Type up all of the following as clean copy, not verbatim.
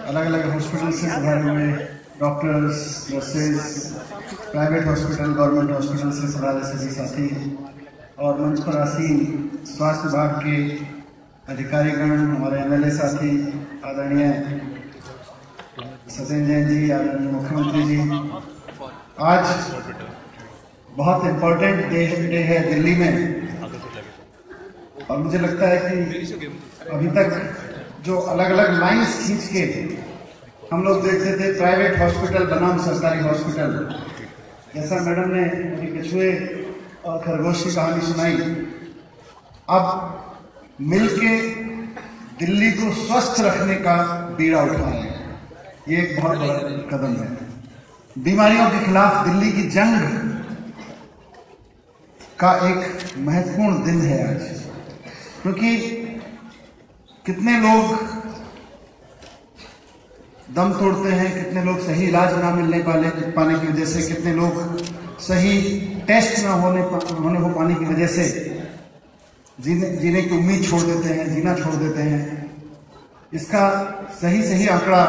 अलग अलग हॉस्पिटल से सुधारे हुए doctors, nurses, private hospital, government hospital से सुधारे सभी साथी और मंच पर आसीन स्वास्थ्य विभाग के अधिकारीगण, हमारे एमएलए साथी, आदरणीय सत्येंद्र जैन जी, आदरणीय मुख्यमंत्री जी। आज बहुत इम्पोर्टेंट डे है दिल्ली में और मुझे लगता है कि अभी तक जो अलग अलग लाइंस खींच के हम लोग देखते थे प्राइवेट हॉस्पिटल बनाम सरकारी हॉस्पिटल, जैसा मैडम ने मुझे कछुए और खरगोश की कहानी सुनाई, अब मिलके दिल्ली को स्वस्थ रखने का बीड़ा उठा रहे हैं। ये एक बहुत बड़ा कदम है। बीमारियों के खिलाफ दिल्ली की जंग का एक महत्वपूर्ण दिन है आज, क्योंकि कितने लोग दम तोड़ते हैं, कितने लोग सही इलाज ना मिलने पाने की वजह से, कितने लोग सही टेस्ट ना होने हो पाने की वजह से जीने की उम्मीद छोड़ देते हैं, जीना छोड़ देते हैं। इसका सही आंकड़ा,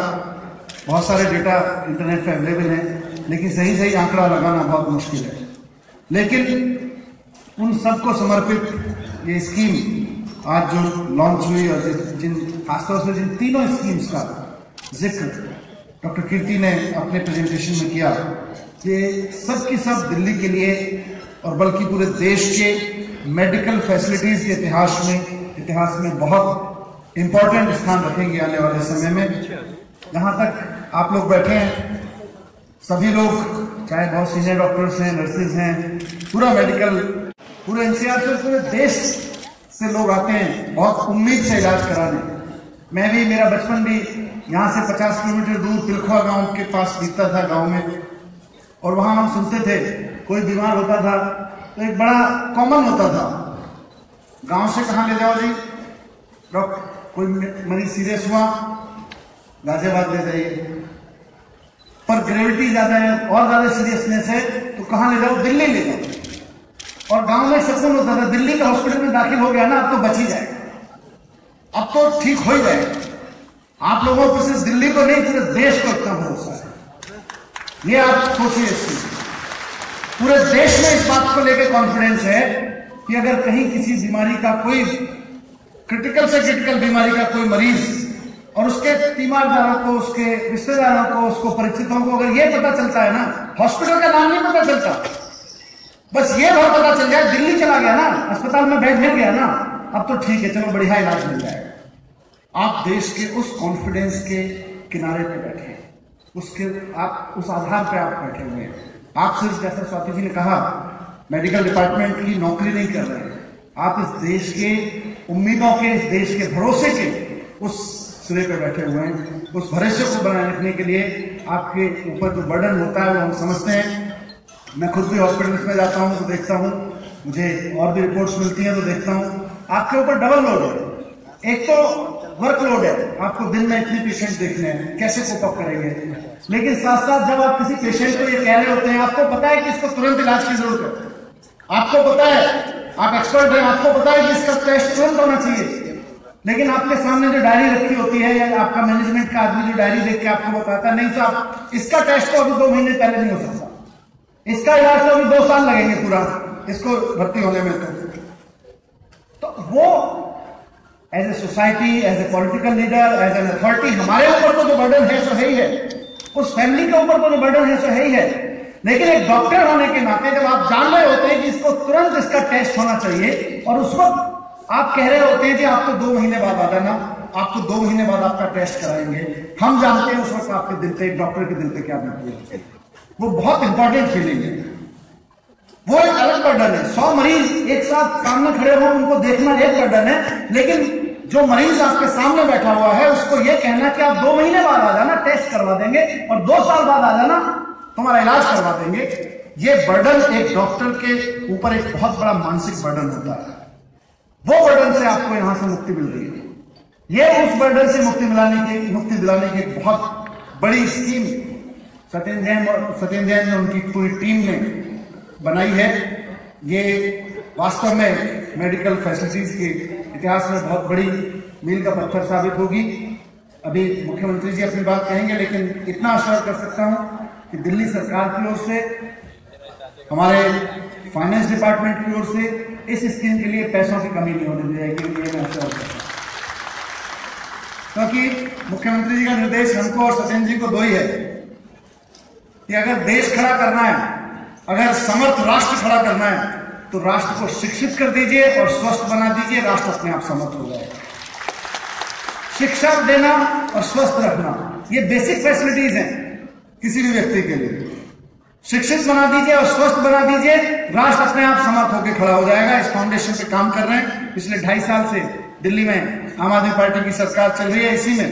बहुत सारे डेटा इंटरनेट पे अवेलेबल हैं, लेकिन सही आंकड़ा लगाना बहुत मुश्किल है। लेकिन उन सबको समर्पित ये स्कीम आज जो लॉन्च हुई और खासतौर से जिन तीनों स्कीम्स का जिक्र डॉक्टर कीर्ति ने अपने प्रेजेंटेशन में किया, ये सब की सब दिल्ली के लिए और बल्कि पूरे देश के मेडिकल फैसिलिटीज के इतिहास में बहुत इंपॉर्टेंट स्थान रखेंगे आने वाले समय में। जहां तक आप लोग बैठे हैं, सभी लोग, चाहे बहुत सीनियर डॉक्टर्स हैं, नर्सेज हैं, पूरा मेडिकल, पूरे एनसीआर से, पूरे देश से लोग आते हैं बहुत उम्मीद से इलाज कराने। मैं भी, मेरा बचपन भी यहाँ से 50 किलोमीटर दूर तिलखुआ गांव के पास बीतता था, गांव में, और वहां हम सुनते थे कोई बीमार होता था तो एक बड़ा कॉमन होता था, गांव से कहाँ ले जाओ जी डॉक्टर, कोई मरीज सीरियस हुआ गाजियाबाद ले जाइए, पर ग्रेविटी ज्यादा है और ज्यादा सीरियसनेस है तो कहाँ ले जाओ, दिल्ली ले जाओ। और गांव में सपन होता था दिल्ली के हॉस्पिटल में दाखिल हो गया ना, अब तो बच ही जाएगा, अब तो ठीक हो ही जाएगा। आप लोगों पर सिर्फ दिल्ली को नहीं, पूरे देश को इतना भरोसा है। ये आप सोचिए, पूरे देश में इस बात को लेकर कॉन्फिडेंस है कि अगर कहीं किसी बीमारी का, कोई क्रिटिकल से क्रिटिकल बीमारी का कोई मरीज और उसके तीमारदारों को, उसके रिश्तेदारों को, उसको परिचितों को अगर ये पता चलता है ना, हॉस्पिटल का नाम नहीं पता चलता, बस ये बात पता चल जाए दिल्ली चला गया ना, अस्पताल में बेड मिल गया ना, अब तो ठीक है, चलो बढ़िया इलाज मिल जाएगा। आप देश के उस कॉन्फिडेंस के किनारे पे बैठे हैं, आप उस आधार पे आप बैठे हुए हैं। आप सिर्फ, जैसा स्वाति जी ने कहा, मेडिकल डिपार्टमेंट की नौकरी नहीं कर रहे हैं, आप इस देश के उम्मीदों के, इस देश के भरोसे के उस सिरे पे बैठे हुए हैं। उस भरोसे को बनाए रखने के लिए आपके ऊपर जो बर्डन होता है वो हम समझते हैं। मैं खुद भी हॉस्पिटल्स में जाता हूं तो देखता हूं, मुझे और भी रिपोर्ट्स मिलती हैं तो देखता हूं, आपके ऊपर डबल लोड है। एक तो वर्कलोड है, आपको दिन में इतने पेशेंट देखने हैं, कैसे कोप अप करेंगे, लेकिन साथ साथ जब आप किसी पेशेंट को ये कह रहे होते हैं, आपको पता है कि इसको तुरंत इलाज की जरूरत है, आपको पता है, आप एक्सपर्ट हैं, आपको पता है कि इसका टेस्ट तुरंत होना चाहिए, लेकिन आपके सामने जो डायरी रखी होती है या आपका मैनेजमेंट का आदमी जो डायरी देख के आपको बताता, नहीं साहब इसका टेस्ट तो अभी 2 महीने पहले नहीं हो सकता, इसका इलाज तो अभी 2 साल लगेंगे पूरा इसको भर्ती होने में। तो वो as a society, as a political leader, as an authority, हमारे ऊपर तो जो बर्डन है सो है ही है, उस फैमिली के ऊपर तो जो बर्डन है सो है ही है, लेकिन एक डॉक्टर होने के नाते जब आप जान रहे होते हैं कि इसको तुरंत इसका टेस्ट होना चाहिए और उस वक्त आप कह रहे होते हैं कि आपको 2 महीने बाद आ जाना, आपको 2 महीने बाद आपका टेस्ट कराएंगे, हम जानते हैं उस वक्त आपके दिल पे, एक डॉक्टर के दिल पे क्या बीतती है। वो बहुत इंपॉर्टेंट फीलिंग है, वो एक अलग बर्डन है। 100 मरीज एक साथ सामने खड़े हो, उनको देखना एक बर्डन है, लेकिन जो मरीज आपके सामने बैठा हुआ है उसको ये कहना कि आप 2 महीने बाद आ जाना, टेस्ट करवा देंगे, और 2 साल बाद आ जाना, तुम्हारा इलाज करवा देंगे। ये बर्डन एक डॉक्टर के ऊपर एक बहुत बड़ा मानसिक बर्डन होता है। वो बर्डन से आपको यहां से मुक्ति मिल रही है। ये उस बर्डन से मुक्ति दिलाने की एक बहुत बड़ी स्कीम सत्येंद्र जैन ने, उनकी पूरी टीम ने बनाई है। ये वास्तव में मेडिकल फैसिलिटीज के इतिहास में बहुत बड़ी मील का पत्थर साबित होगी। अभी मुख्यमंत्री जी अपनी बात कहेंगे, लेकिन इतना आश्वस्त कर सकता हूं कि दिल्ली सरकार की ओर से, हमारे फाइनेंस डिपार्टमेंट की ओर से इस स्कीम के लिए पैसों की कमी नहीं होने दी जाएगी। ये मैं आश्वस्त करता हूं, क्योंकि मुख्यमंत्री जी का निर्देश हमको और सत्येंद्र जी को दो ही है कि अगर देश खड़ा करना है, अगर समर्थ राष्ट्र खड़ा करना है, तो राष्ट्र को शिक्षित कर दीजिए और स्वस्थ बना दीजिए, राष्ट्र अपने आप समर्थ हो जाएगा। शिक्षा देना और स्वस्थ रखना, ये बेसिक फैसिलिटीज हैं किसी भी व्यक्ति के लिए। शिक्षित बना दीजिए और स्वस्थ बना दीजिए, राष्ट्र अपने आप समर्थ होकर खड़ा हो जाएगा। इस फाउंडेशन पे काम कर रहे हैं पिछले 2.5 साल से। दिल्ली में आम आदमी पार्टी की सरकार चल रही है इसी में,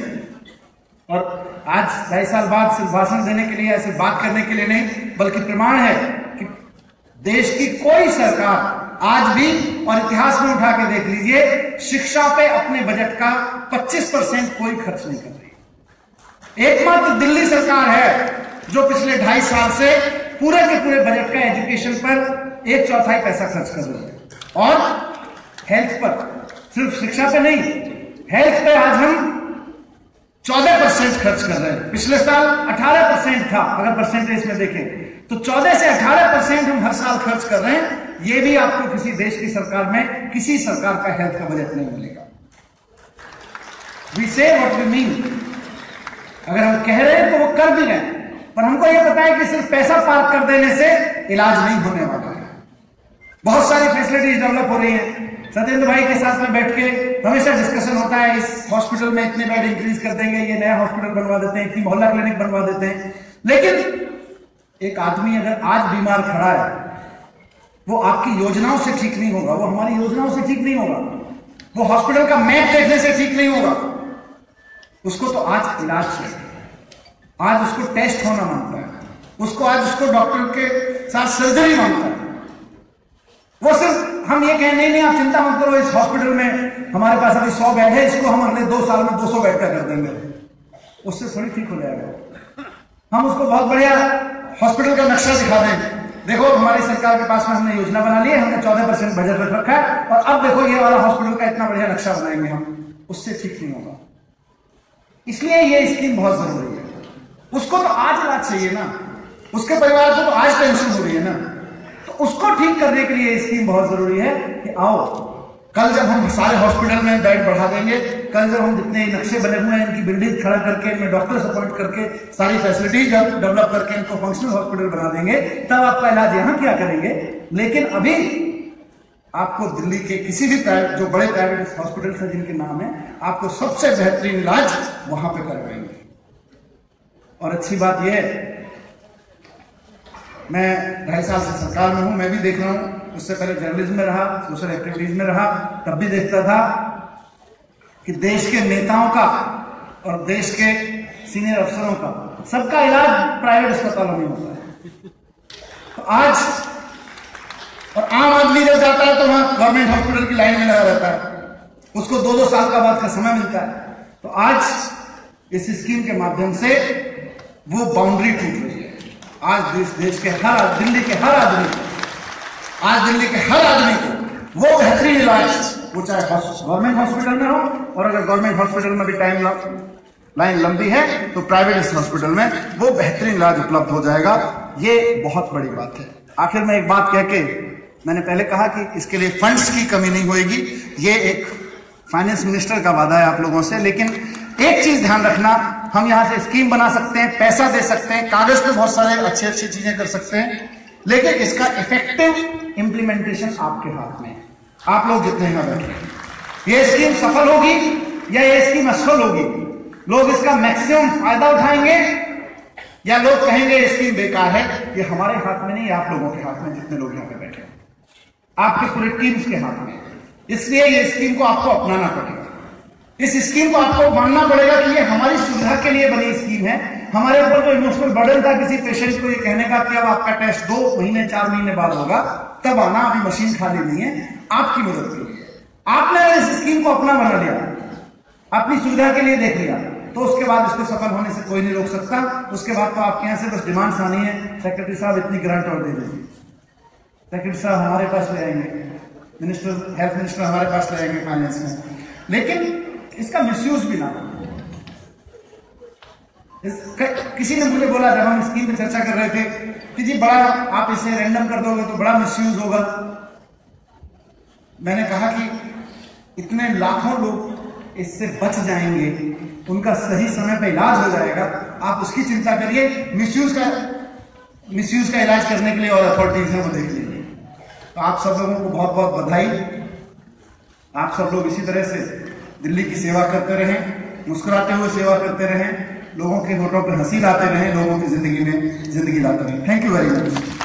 और आज 2.5 साल बाद सिर्फ भाषण देने के लिए, ऐसे बात करने के लिए नहीं, बल्कि प्रमाण है कि देश की कोई सरकार आज भी, और इतिहास में उठा के देख लीजिए, शिक्षा पे अपने बजट का 25% कोई खर्च नहीं कर रही। एकमात्र दिल्ली सरकार है जो पिछले 2.5 साल से पूरे के पूरे बजट का एजुकेशन पर 1/4 पैसा खर्च कर रही है। और हेल्थ पर, सिर्फ शिक्षा पे नहीं, हेल्थ पे आज हम 14% खर्च कर रहे हैं। पिछले साल 18% था, अगर परसेंटेज में देखें तो 14 से 18% हम हर साल खर्च कर रहे हैं। ये भी आपको किसी देश की सरकार में, किसी सरकार का हेल्थ का बजट नहीं मिलेगा। वी से व्हाट वी मीन, अगर हम कह रहे हैं तो वो कर भी रहे हैं, पर हमको ये पता है कि सिर्फ पैसा पार्क कर देने से इलाज नहीं होने वाला है। बहुत सारी फैसिलिटीज डेवलप हो रही हैं। सत्येंद्र भाई के साथ में बैठ के हमेशा डिस्कशन होता है, इस हॉस्पिटल में इतने बेड इंक्रीज कर देंगे, ये नया हॉस्पिटल बनवा देते हैं, इतनी मोहल्ला क्लिनिक बनवा देते हैं। लेकिन एक आदमी अगर आज बीमार खड़ा है, वो आपकी योजनाओं से ठीक नहीं होगा, वो हमारी योजनाओं से ठीक नहीं होगा, वो हॉस्पिटल का मैप देखने से ठीक नहीं होगा। उसको तो आज इलाज चाहिए, आज उसको टेस्ट होना मांगता है, उसको आज उसको डॉक्टर के साथ सर्जरी मांगता है। वो सिर्फ हम ये कहें नहीं आप चिंता मत करो, इस हॉस्पिटल में हमारे पास अभी 100 बेड है, इसको हम अगले 2 साल में 200 बेड का कर देंगे, उससे थोड़ी ठीक हो जाएगा। हम उसको बहुत बढ़िया हॉस्पिटल का नक्शा दिखा दें, देखो हमारी सरकार के पास में हमने योजना बना ली है, हमने 14% बजट रख रखा है, और अब देखो ये वाला हॉस्पिटल का इतना बढ़िया नक्शा बनाएंगे हम, उससे ठीक नहीं होगा। इसलिए ये स्कीम बहुत जरूरी है। उसको तो आज इलाज चाहिए ना, उसके परिवार को तो आज टेंशन हो रही है ना, तो उसको ठीक करने के लिए स्कीम बहुत जरूरी है कि आओ, कल जब हम सारे हॉस्पिटल में बेड बढ़ा देंगे, कल जब हम जितने नक्शे बने हुए हैं इनकी बिल्डिंग खड़ा करके, इनमें डॉक्टर्स अपॉइंट करके, सारी फैसिलिटीज डेवलप करके इनको फंक्शनल हॉस्पिटल बना देंगे, तब आपका इलाज यहां क्या करेंगे। लेकिन अभी आपको दिल्ली के किसी भी जो बड़े प्राइवेट हॉस्पिटल है जिनके नाम है, आपको सबसे बेहतरीन इलाज वहां पे करवाएंगे। और अच्छी बात यह है, मैं 2.5 साल से सरकार में हूं, मैं भी देख रहा हूं, उससे पहले जर्नलिज्म में रहा, सोशल एक्टिविटीज में रहा, तब भी देखता था कि देश के नेताओं का और देश के सीनियर अफसरों का सबका इलाज प्राइवेट अस्पतालों में होता है। तो आज, और आम आदमी जब जाता है तो वहां गवर्नमेंट हॉस्पिटल की लाइन में लगा रहता है, उसको 2-2 साल का बाद का समय मिलता है। तो आज इस स्कीम के माध्यम से वो बाउंड्री टूट रही है। आज देश के हर, दिल्ली के हर आदमी को, आज दिल्ली के हर आदमी को वो बेहतरीन इलाज, वो चाहे गवर्नमेंट हॉस्पिटल में हो, और अगर गवर्नमेंट हॉस्पिटल में भी लाइन लंबी है तो प्राइवेट हॉस्पिटल में वो बेहतरीन इलाज उपलब्ध हो जाएगा। ये बहुत बड़ी बात है। आखिर में एक बात कह के, मैंने पहले कहा कि इसके लिए फंड्स की कमी नहीं होगी, ये एक फाइनेंस मिनिस्टर का वादा है आप लोगों से। लेकिन एक चीज ध्यान रखना, हम यहां से स्कीम बना सकते हैं, पैसा दे सकते हैं, कागज पे बहुत सारे अच्छी चीजें कर सकते हैं, लेकिन इसका इफेक्टिव इंप्लीमेंटेशन आपके हाथ में है। आप लोग जितने यहां बैठे हैं, ये स्कीम सफल होगी या ये स्कीम असफल होगी, लोग इसका मैक्सिमम फायदा उठाएंगे या लोग कहेंगे स्कीम बेकार है, ये हमारे हाथ में नहीं, आप लोगों के हाथ में, जितने लोग यहां पे बैठे हैं, आपके पूरे टीम्स के हाथ में। इसलिए ये स्कीम को आपको अपनाना पड़ेगा। इस स्कीम को आपको मानना पड़ेगा कि ये हमारी सुविधा के लिए बनी स्कीम है। हमारे ऊपर जो इमोशनल बर्डन था किसी पेशेंट को ये कहने का कि अब आपका टेस्ट 2 महीने 4 महीने बाद होगा, तब आना, अभी मशीन खाली नहीं है, आपकी मदद के लिए आपने इस स्कीम को अपना बना लिया, अपनी सुविधा के लिए देख लिया, तो उसके बाद इसको सफल होने से कोई नहीं रोक सकता। उसके बाद तो आपके यहां से बस डिमांड्स आनी है, सेक्रेटरी साहब इतनी ग्रांट और दे दीजिए, सेक्रेटरी साहब हमारे पास ले आएंगे, मिनिस्टर, हेल्थ मिनिस्टर हमारे पास ले आएंगे फाइनेंस में। लेकिन इसका मिसयूज भी ना हो। किसी ने मुझे बोला जब हम स्कीम पे चर्चा कर रहे थे कि जी बड़ा आप इसे रैंडम कर दोगे तो बड़ा मिसयूज होगा। मैंने कहा कि इतने लाखों लोग इससे बच जाएंगे, उनका सही समय पे इलाज हो जाएगा, आप उसकी चिंता करिए, मिसयूज का इलाज करने के लिए और अथॉरिटीज हैं वो देख लीजिए। तो आप सब लोगों को बहुत बहुत बधाई। आप सब लोग इसी तरह से दिल्ली की सेवा करते रहें, मुस्कुराते हुए सेवा करते रहें, लोगों के होठों पर हंसी लाते रहें, लोगों की जिंदगी में जिंदगी लाते रहें। Thank you very much.